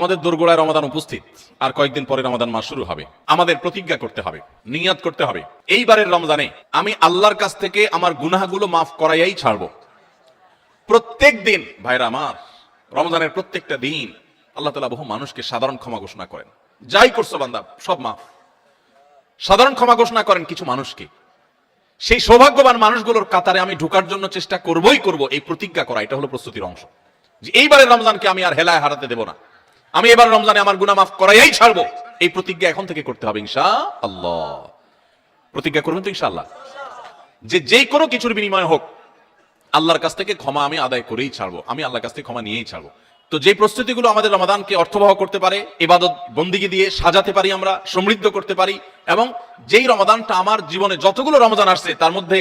আমাদের দোরগোড়ায় রমাদান উপস্থিত, আর কয়েকদিন পরে রমাদান মাস শুরু হবে। আমাদের প্রতিজ্ঞা করতে হবে, নিয়াত করতে হবে, এইবারের রমজানে আমি আল্লাহর কাছ থেকে আমার গুনাহগুলো মাফ করাইয়াই ছাড়বো। প্রত্যেক দিন ভাইরা আমার, রমজানের প্রত্যেকটা দিন আল্লাহ তাআলা বহু মানুষকে সাধারণ ক্ষমা ঘোষণা করেন। যাই করছো বান্দা সব মাফ, সাধারণ ক্ষমা ঘোষণা করেন কিছু মানুষকে। সেই সৌভাগ্যবান মানুষগুলোর কাতারে আমি ঢোকার জন্য চেষ্টা করবই করব, এই প্রতিজ্ঞা করা, এটা হলো প্রস্তুতির অংশ। যে এইবারের রমজানকে আমি আর হেলায় হারাতে দেব না, আমি এবার রমজানে আমার গুনাহ মাফ করাইয়াই ছাড়বো। এই প্রতিজ্ঞা এখন থেকে করতে হবে ইনশাআল্লাহ। প্রতিজ্ঞা করবেন তো ইনশাআল্লাহ, যে কোনো কিছুর বিনিময় হোক আল্লাহর কাছ থেকে ক্ষমা আমি আদায় করেই ছাড়বো, আমি আল্লাহর কাছ থেকে ক্ষমা নিয়েই ছাড়বো। তো যে প্রস্তুতিগুলো আমাদের রমাদানকে অর্থবহ করতে পারে, ইবাদত বন্দিগি দিয়ে সাজাতে পারি, আমরা সমৃদ্ধ করতে পারি, এবং যেই রমাদানটা আমার জীবনে যতগুলো রমজান আসছে তার মধ্যে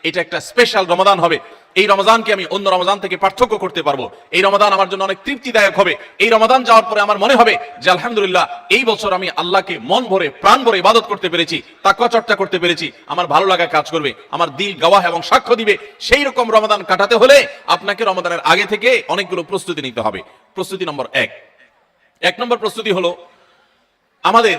এটা একটা স্পেশাল রমাদান হবে, এই রমজানকে আমি অন্য রমজান থেকে পার্থক্য করতে পারবো, এই রমাদান আমার জন্য অনেক তৃপ্তিদায়ক হবে, এই রমাদান যাওয়ার পরে আমার মনে হবে যে আলহামদুলিল্লাহ এই বছর আমি আল্লাহকে মন ভরে প্রাণ ভরে ইবাদত করতে পেরেছি, তাকওয়া চর্চা করতে পেরেছি, আমার ভালো লাগা কাজ করবে, আমার দিল গাওয়াহ এবং সাক্ষ্য দিবে। সেই রকম রমাদান কাটাতে হলে আপনাকে রমাদানের আগে থেকে অনেকগুলো প্রস্তুতি নিতে হবে। প্রস্তুতি নম্বর এক নম্বর প্রস্তুতি হলো আমাদের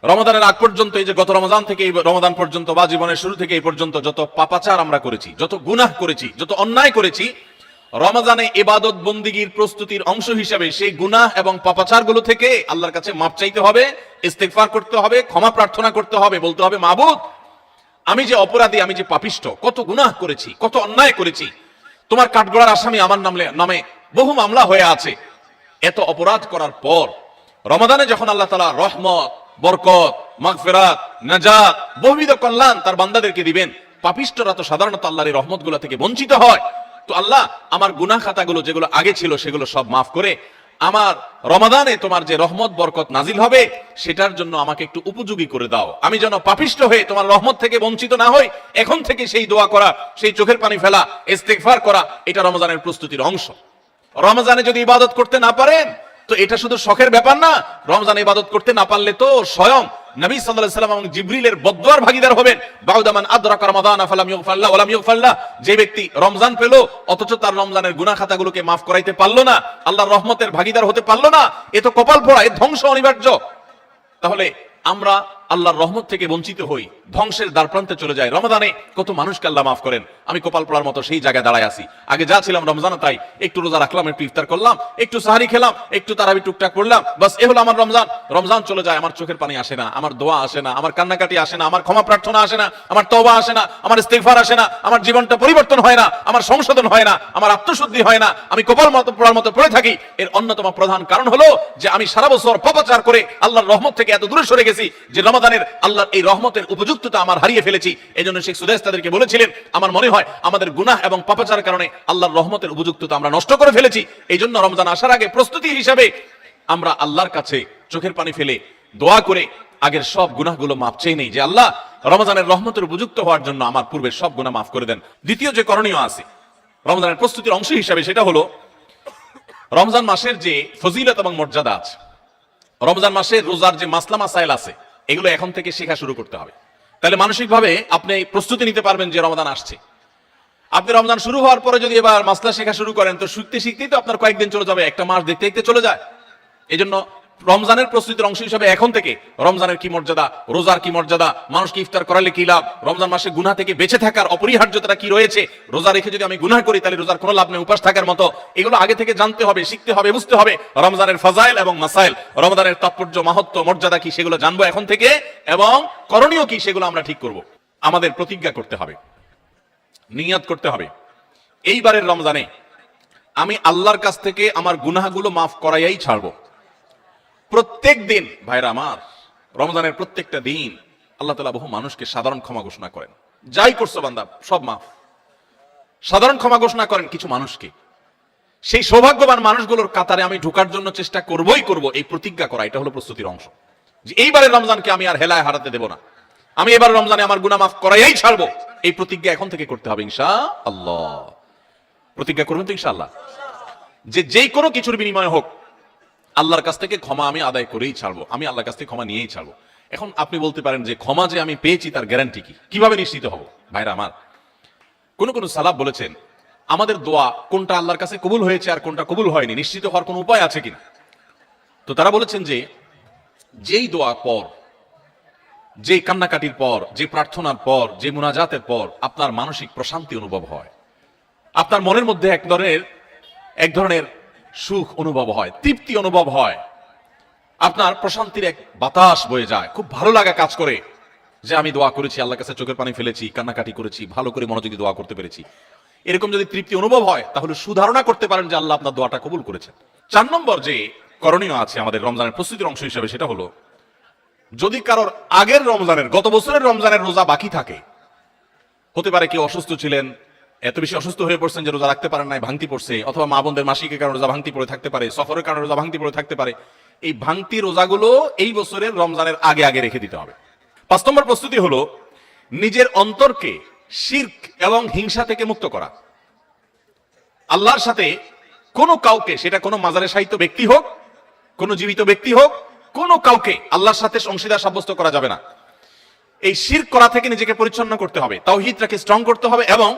রমাদানের আগ পর্যন্ত, এই যে গত রমজান থেকে এই রমাদান পর্যন্ত বা জীবনের শুরু থেকে এই পর্যন্ত যত পাপাচার আমরা করেছি, যত গুনাহ করেছি, যত অন্যায় করেছি, রমজানে ইবাদত বন্দিগির প্রস্তুতির অংশ হিসেবে সেই গুনাহ এবং পাপাচার গুলো থেকে আল্লাহর কাছে মাপ চাইতে হবে, ইস্তেগফার করতে হবে, ক্ষমা প্রার্থনা করতে হবে, বলতে হবে মাবুদ আমি যে অপরাধী, আমি যে পাপিষ্ঠ, কত গুনাহ করেছি, কত অন্যায় করেছি, তোমার কাঠগড়ার আসামি আমার নামে বহু মামলা হয়ে আছে। এত অপরাধ করার পর রমাদানে যখন আল্লাহ তাআলা রহমত, বরকত, মাগফিরাত, নাজাত, বহুবিধ কল্যাণ তার বান্দাদেরকে দিবেন, পাপিষ্ঠরা তো সাধারণত আল্লাহর এই রহমতগুলো থেকে বঞ্চিত হয়। তো আল্লাহ আমার গুনাহ খাতাগুলো যেগুলো আগে ছিল সেগুলো সব মাফ করে আমার রমাদানে তোমার যে রহমত বরকত নাজিল হবে সেটার জন্য আমাকে একটু উপযোগী করে দাও, আমি যেন পাপিষ্ঠ হয়ে তোমার রহমত থেকে বঞ্চিত না হই। এখন থেকে সেই দোয়া করা, সেই চোখের পানি ফেলা, ইস্তেগফার করা, এটা রমজানের প্রস্তুতির অংশ। রমজানে যদি ইবাদত করতে না পারেন তো এটা শুধু শখের ব্যাপার না, রমজানে ইবাদত করতে না পারলে তো স্বয়ং নবী সাল্লাল্লাহু আলাইহি ওয়াসাল্লাম এবং জিবরিলের বদদুয়ার ভাগীদার হবেন। বাউদামান আদরাকা রমাদান ফালাম ইগফারলা ওয়ালাম ইগফারলা, যে ব্যক্তি রমজান পেল অথচ তার রমজানের গুনাহ খাতাগুলোকে মাফ করাইতে পারলো না, আল্লাহর রহমতের ভাগীদার হতে পারলো না, এ তো কপাল পোড়া, এ ধ্বংস অনিবার্য। তাহলে আমরা আল্লাহর রহমত থেকে বঞ্চিত হই, ধ্বংসের দ্বারপ্রান্তে চলে যায়। রমাদানে কত মানুষকে আল্লাহ মাফ করেন, আমি কপাল পোড়ার মতো সেই জায়গায় দাঁড়ায় আছি। আগে যা ছিলাম রমজানে তাই, একটু রোজা রাখলাম, একটু ইফতার করলাম, একটু সাহারি খেলাম, একটু তারাবি টুকটাক করলাম, বাস এ হলো আমার রমজান। রমজান চলে যায়, আমার চোখের পানি আসে না, আমার দোয়া আসে না, আমার কান্নাকাটি আসে না, আমার ক্ষমা প্রার্থনা আসে না, আমার তওবা আসে না, আমার ইস্তেগফার আসে না, আমার জীবনটা পরিবর্তন হয় না, আমার সংশোধন হয় না, আমার আত্মশুদ্ধি হয় না, আমি কপাল মতো পোড়ার মতো পড়ে থাকি। এর অন্যতম প্রধান কারণ হলো যে আমি সারা বছর পাপাচার করে আল্লাহর রহমত থেকে এত দূরে সরে গেছি যে রমাদানের আল্লাহর এই রহমতের উপযুক্ততা আমার হারিয়ে ফেলেছি। এজন্য শেখ সুদেশ তাদেরকে বলেছিলেন, আমার মনে হয় আমাদের গুনাহ এবং পাপাচারের কারণে আল্লাহর রহমতের উপযুক্ততা আমরা নষ্ট করে ফেলেছি। এই জন্য রমজান আসার আগে প্রস্তুতি হিসাবে আমরা আল্লাহর কাছে চোখের পানি ফেলে দোয়া করে আগের সব গুনাহগুলো মাফ চেয়ে নেই যে আল্লাহ রমজানের রহমতের উপযুক্ত হওয়ার জন্য আমার পূর্বের সব গুনাহ মাফ করে দেন। দ্বিতীয় যে করণীয় আছে রমজানের প্রস্তুতির অংশ হিসাবে, সেটা হলো রমজান মাসের যে ফজিলত এবং মর্যাদা আছে, রমজান মাসের রোজার যে মাসলা মাসাইল আছে, এগুলো এখন থেকে শেখা শুরু করতে হবে। তাহলে মানসিকভাবে আপনি প্রস্তুতি নিতে পারবেন যে রমজান আসছে। আপনি রমজান শুরু হওয়ার পরে যদি এবার মাসলা শেখা শুরু করেন তো শিখতে শিখতেই তো আপনার কয়েকদিন চলে যাবে, একটা মাস দেখতে দেখতে চলে যায়। এই জন্য রমজানের প্রস্তুতির অংশ হিসেবে এখন থেকে রমজানের কি মর্যাদা, রোজার কি মর্যাদা, মানুষকে ইফতার করালে কি লাভ, রমজান মাসে গুনাহ থেকে বেঁচে থাকার অপরিহার্যতা কি রয়েছে, রোজা রেখে যদি আমি গুনাহ করি তাহলে রোজার কোনো লাভ নেই, উপাস থাকার মতো, এগুলো আগে থেকে জানতে হবে, শিখতে হবে, বুঝতে হবে। রমজানের ফাজাইল এবং মাসাইল, রমজানের তাৎপর্য, মাহাত্ম্য, মর্যাদা কি সেগুলো জানবো এখন থেকে, এবং করণীয় কি সেগুলো আমরা ঠিক করব। আমাদের প্রতিজ্ঞা করতে হবে, নিয়াত করতে হবে, এইবারের রমজানে আমি আল্লাহর কাছ থেকে আমার গুনাহগুলো মাফ করাইয়াই ছাড়বো। প্রত্যেক দিন ভাইরা আমার, রমজানের প্রত্যেকটা দিন আল্লাহ তাআলা বহু মানুষকে সাধারণ ক্ষমা ঘোষণা করেন। যাই করছো বান্দা সব মাফ, সাধারণ ক্ষমা ঘোষণা করেন কিছু মানুষকে। সেই সৌভাগ্যবান মানুষগুলোর কাতারে আমি ঢোকার জন্য চেষ্টা করবই করব, এই প্রতিজ্ঞা করা, এটা হলো প্রস্তুতির অংশ। যে এইবারের রমজানকে আমি আর হেলায় হারাতে দেব না, আমি এবার রমজানে আমার গুনাহ মাফ করাইয়াই ছাড়বো। এই প্রতিজ্ঞা এখন থেকে করতে হবে ইনশাআল্লাহ। প্রতিজ্ঞা করবেন তো ইনশাআল্লাহ, যে কোনো কিছুর বিনিময় হোক আল্লাহর কাছ থেকে ক্ষমা আমি আদায় করেই ছাড়বো, আমি আল্লাহর কাছ থেকে ক্ষমা নিয়েই ছাড়বো। এখন আপনি বলতে পারেন যে ক্ষমা যে আমি পেয়েছি তার গ্যারান্টি কি, কিভাবে নিশ্চিত হব? ভাইরা আমার, কোন সালাফ বলেছেন আমাদের দোয়া কোনটা আল্লাহর কাছে কবুল হয়েছে আর কোনটা কবুল হয়নি নিশ্চিত হওয়ার কোন উপায় আছে কিনা। তো তারা বলেছেন যে যেই দোয়া পর, যে কান্নাকাটির পর, যে প্রার্থনার পর, যে মুনাজাতের পর আপনার মানসিক প্রশান্তি অনুভব হয়, আপনার মনের মধ্যে এক ধরনের সুখ অনুভব হয়, তৃপ্তি অনুভব হয়, আপনার প্রশান্তির এক বাতাস বয়ে যায়, খুব ভালো লাগা কাজ করে যে আমি দোয়া করেছি, আল্লাহর কাছে চোখের পানি ফেলেছি, কান্নাকাটি করেছি, ভালো করে মনোযোগী দোয়া করতে পেরেছি। এরকম যদি তৃপ্তি অনুভব হয় তাহলে সুধারণা করতে পারেন যে আল্লাহ আপনার দোয়াটা কবুল করেছেন। 4 নম্বর যে করণীয় আছে আমাদের রমজানের প্রস্তুতির অংশ হিসেবে, সেটা হলো যদি কারোর আগের রমজানের, গত বছরের রমজানের রোজা বাকি থাকে, হতে পারে কেউ অসুস্থ ছিলেন, এত বেশি অসুস্থ হয়ে পড়ছেন যে রোজা রাখতে পারেন নাই, ভাঙতি পড়ছে, অথবা মা বোনদের মাসিকের কারণে রোজা ভাঙতি পড়ে থাকতে পারে, সফরের কারণে রোজা ভাঙতি পড়ে থাকতে পারে। এই ভাঙতি রোজাগুলো এই বছরের রমজানের আগে আগে রেখে দিতে হবে। 5 নম্বর প্রস্তুতি হলো নিজের অন্তরকে শিরক এবং হিংসা থেকে মুক্ত করা। আল্লাহর সাথে কোনো কাউকে, সেটা কোনো মাজারে সাহিত্য ব্যক্তি হোক, কোনো জীবিত ব্যক্তি হোক, কোনো কাউকে আল্লাহর সাথে অংশীদার সাব্যস্ত করা যাবে না। এই শিরক করা থেকে নিজেকে পরিচ্ছন্ন করতে হবে, তাওহীদটাকে স্ট্রং করতে হবে এবং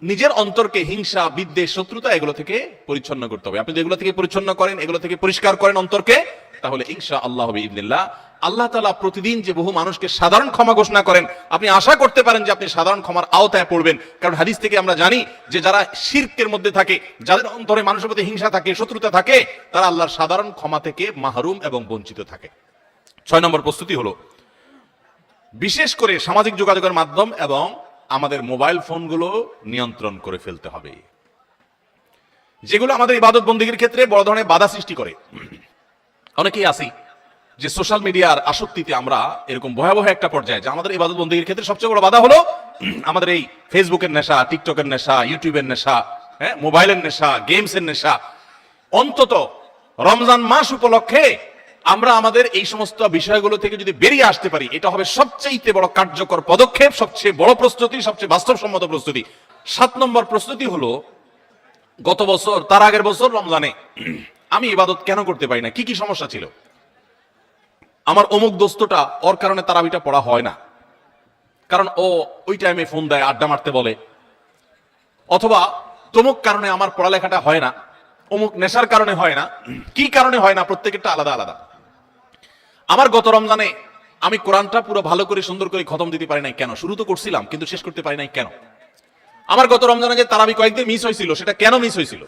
নিজের অন্তরকে হিংসা, বিদ্বেষ, শত্রুতা এগুলো থেকে পরিচ্ছন্ন করতে হবে। আপনি যদি এগুলো থেকে পরিচ্ছন্ন করেন, এগুলো থেকে পরিষ্কার করেন অন্তরকে, তাহলে ইনশাআল্লাহ বিইذনিল্লাহ আল্লাহ তাআলা প্রতিদিন যে বহু মানুষকে সাধারণ ক্ষমা ঘোষণা করেন, আপনি আশা করতে পারেন যে আপনি সাধারণ ক্ষমার আওতায় পড়বেন। কারণ হাদিস থেকে আমরা জানি যে যারা শিরকের মধ্যে থাকে, যাদের অন্তরে মানুষের প্রতি হিংসা থাকে, শত্রুতা থাকে, তারা আল্লাহর সাধারণ ক্ষমা থেকে মাহরুম এবং বঞ্চিত থাকে। 6 নম্বর প্রস্তুতি হলো বিশেষ করে সামাজিক যোগাযোগের মাধ্যম এবং আমাদের মোবাইল ফোনগুলো নিয়ন্ত্রণ করে ফেলতে হবে, যেগুলো আমাদের ইবাদত বন্দেগীর ক্ষেত্রে বড় ধরনের বাধা সৃষ্টি করে। অনেকেই আছি যে সোশ্যাল মিডিয়ার আসক্তিতে আমরা এরকম ভয়াবহ একটা পর্যায়ে, যে আমাদের ইবাদত বন্দেগীর ক্ষেত্রে সবচেয়ে বড় বাধা হলো আমাদের এই ফেসবুকের নেশা, টিকটকের নেশা, ইউটিউবের নেশা, মোবাইলের নেশা, গেমসের নেশা। অন্তত রমজান মাস উপলক্ষে আমরা আমাদের এই সমস্ত বিষয়গুলো থেকে যদি বেরিয়ে আসতে পারি, এটা হবে সবচেয়ে বড় কার্যকর পদক্ষেপ, সবচেয়ে বড় প্রস্তুতি, সবচেয়ে বাস্তবসম্মত প্রস্তুতি। 7 নম্বর প্রস্তুতি হলো গত বছর, তার আগের বছর রমজানে আমি ইবাদত কেন করতে পারি না, কি কি সমস্যা ছিল। আমার অমুক দোস্তটা, ওর কারণে তারাবিটা পড়া হয় না, কারণ ও ওই টাইমে ফোন দেয়, আড্ডা মারতে বলে, অথবা তমুক কারণে আমার পড়ালেখাটা হয় না, অমুক নেশার কারণে হয় না, কি কারণে হয় না, প্রত্যেকেরটা আলাদা আলাদা। আমার গত রমজানে আমি কোরআনটা পুরো ভালো করে সুন্দর করে খতম দিতে পারি নাই কেন, শুরু তো করছিলাম কিন্তু শেষ করতে পারি নাই কেন। আমার গত রমজানে যে তারাবি কয়েকদিন মিস হয়েছিল, সেটা কেন মিস হয়েছিল।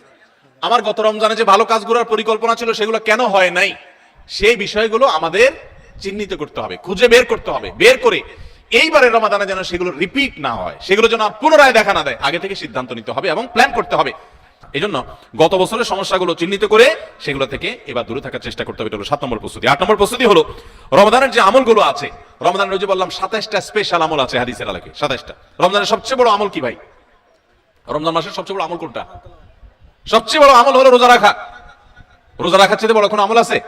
আমার গত রমজানে যে ভালো কাজগুলোর পরিকল্পনা ছিল, সেগুলো কেন হয় নাই। সেই বিষয়গুলো আমাদের চিহ্নিত করতে হবে, খুঁজে বের করতে হবে, বের করে এইবারের রমাদানে যেন সেগুলো রিপিট না হয়, সেগুলো যেন পুনরায় দেখা না দেয়, আগে থেকে সিদ্ধান্ত নিতে হবে এবং প্ল্যান করতে হবে। এই জন্য গত বছরের সমস্যাগুলো চিহ্নিত করে সেগুলো থেকে এবার দূরে থাকার চেষ্টা করতে হবে। এটা হলো 7 নম্বর প্রস্তুতি। 8 নম্বর প্রস্তুতি হলো রমজানের যে আমলগুলো আছে, রমজানের ওই যে বললাম 27টা স্পেশাল আমল আছে হাদিসের আলোকে, 27টা। রমজানের সবচেয়ে বড় আমল কি ভাই? রমজান মাসের সবচেয়ে বড় আমল কোনটা? সবচেয়ে বড় আমল হলো রোজা রাখা। রোজা রাখার চেয়ে বড় কোনো আমল আছে?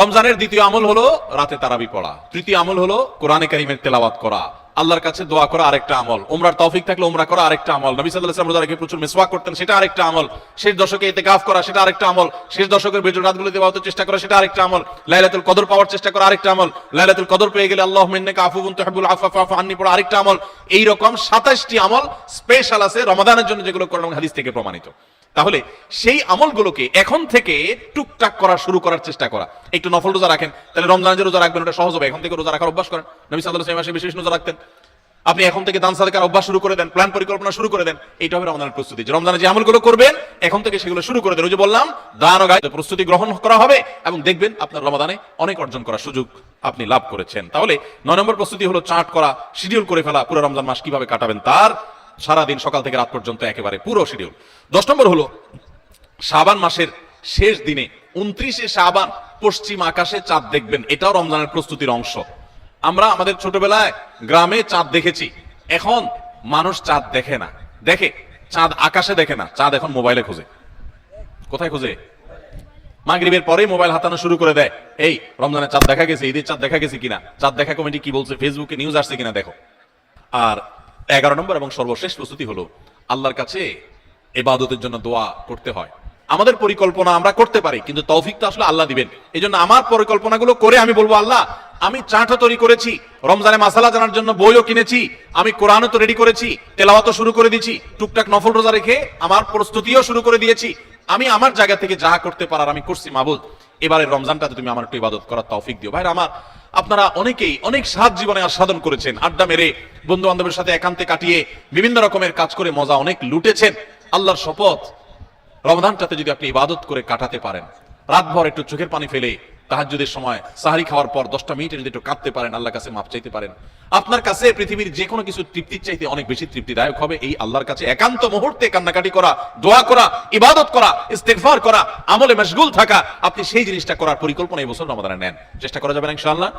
রমজানের দ্বিতীয় আমল হলো রাতে তারাবি পড়া, তৃতীয় আমল হলো কোরআনে কারীমের তেলাওয়াত করা, আল্লাহর কাছে দোয়া করা আরেকটা আমল, উমরার তৌফিক থাকলে উমরা করা আরেকটা আমল, নবী সাল্লাল্লাহু আলাইহি ওয়াসাল্লাম রোজা রেখে প্রচুর মিসওয়াক করতেন, সেটা আরেকটা আমল, শেষ দশকে ইতিকাফ করা সেটা আরেকটা আমল, শেষ দশকের বেজর রাতগুলোতে ইবাদতের চেষ্টা করা সেটা আরেকটা আমল, লাইলাতুল কদর পাওয়ার চেষ্টা করা আরেকটা আমল, লাইলাতুল কদর পেয়ে গেলে আল্লাহুম্মা ইন্নাকা আফুউন তুহিব্বুল আফওয়া ফা'ফু আন্নী পড়া আরেকটা আমল। এই রকম 27টি আমল স্পেশাল আছে রমাদানের জন্য, যেগুলো কোরআন এবং হাদিস থেকে প্রমাণিত। তাহলে সেই আমলগুলোকে এখন থেকে টুকটাক করা শুরু করার চেষ্টা করা। একটু নফল রোজা রাখেন, তাহলে রমজানে যে রোজা রাখবেন ওটা সহজ হবে। এখন থেকে রোজা রাখার অভ্যাস করেন, নবী সাল্লাল্লাহু আলাইহি ওয়াসাল্লাম বিশেষ রোজা রাখতেন, আপনি এখন থেকে দান সাদকার অভ্যাস শুরু করে দেন, প্ল্যান পরিকল্পনা শুরু করে দেন। এইটা হবে রমজানের প্রস্তুতি, যে রমজানে যে আমলগুলো করবেন এখন থেকে সেগুলো শুরু করে দেন। ওই যে বললাম দান ও গায়ে প্রস্তুতি গ্রহণ করা হবে এবং দেখবেন আপনার রমাদানে অনেক অর্জন করার সুযোগ আপনি লাভ করেছেন। তাহলে 9 নম্বর প্রস্তুতি হলো চার্ট করা, শিডিউল করে ফেলা, পুরো রমজান মাস কিভাবে কাটাবেন তার সারাদিন সকাল থেকে রাত পর্যন্ত একেবারে পুরো শিডিউল। 10 নম্বর হলো শাবান মাসের শেষ দিনে 29শে শাবান পশ্চিম আকাশে চাঁদ দেখবেন, এটাও রমজানের প্রস্তুতির অংশ। আমরা আমাদের ছোটবেলায় গ্রামে চাঁদ দেখেছি, এখন মানুষ চাঁদ দেখে না, দেখে চাঁদ আকাশে দেখে না, চাঁদ এখন মোবাইলে খোঁজে। কোথায় খোঁজে? মাগরিবের পরেই মোবাইল হাতানো শুরু করে দেয়, এই রমজানের চাঁদ দেখা গেছে, ঈদের চাঁদ দেখা গেছে কিনা, চাঁদ দেখা কমিটি কি বলছে, ফেসবুকে নিউজ আসছে কিনা দেখো। আর 11 নম্বর এবং সর্বশেষ প্রস্তুতি হলো আল্লাহর কাছে ইবাদতের জন্য দোয়া করতে হয়। আমাদের পরিকল্পনা আমরা করতে পারি, কিন্তু তৌফিক তো আসলে আল্লাহ দিবেন। এই জন্য আমার পরিকল্পনাগুলো করে আমি বলবো, আল্লাহ আমি চার্টও তৈরি করেছি, রমজানে মাসালা জানার জন্য বইও কিনেছি, আমি কোরআনও তো রেডি করেছি, তেলাওয়াতও শুরু করে দিয়েছি, টুকটাক নফল রোজা রেখে আমার প্রস্তুতিও শুরু করে দিয়েছি, আমি আমার জায়গা থেকে যাহা করতে পারার আমি করছি মাবুদ, এবারে রমজানটাতে তুমি আমার একটু ইবাদত করার তৌফিক দিও। ভাইরা আমার, আপনারা অনেকেই অনেক স্বাদ জীবনে আস্বাদন করেছেন, আড্ডা মেরে বন্ধু বান্ধবের সাথে একান্তে কাটিয়ে বিভিন্ন রকমের কাজ করে মজা অনেক লুটেছেন। আল্লাহর শপথ, রমজানটাতে যদি আপনি ইবাদত করে কাটাতে পারেন, রাতভর একটু চোখের পানি ফেলে তাহাজ্জুদের সময় সাহারি খাওয়ার পর 10টা মিনিটে যদি একটু কাঁদতে পারেন, আল্লাহর কাছে মাপ চাইতে পারেন, আপনার কাছে পৃথিবীর যে কোনো কিছু তৃপ্তির চাইতে অনেক বেশি তৃপ্তিদায়ক হবে এই আল্লাহর কাছে একান্ত মুহূর্তে কান্নাকাটি করা, দোয়া করা, ইবাদত করা, ইস্তেগফার করা, আমলে মশগুল থাকা। আপনি সেই জিনিসটা করার পরিকল্পনা এই বছর রমাদানে নেন, চেষ্টা করা যাবে না ইনশাআল্লাহ।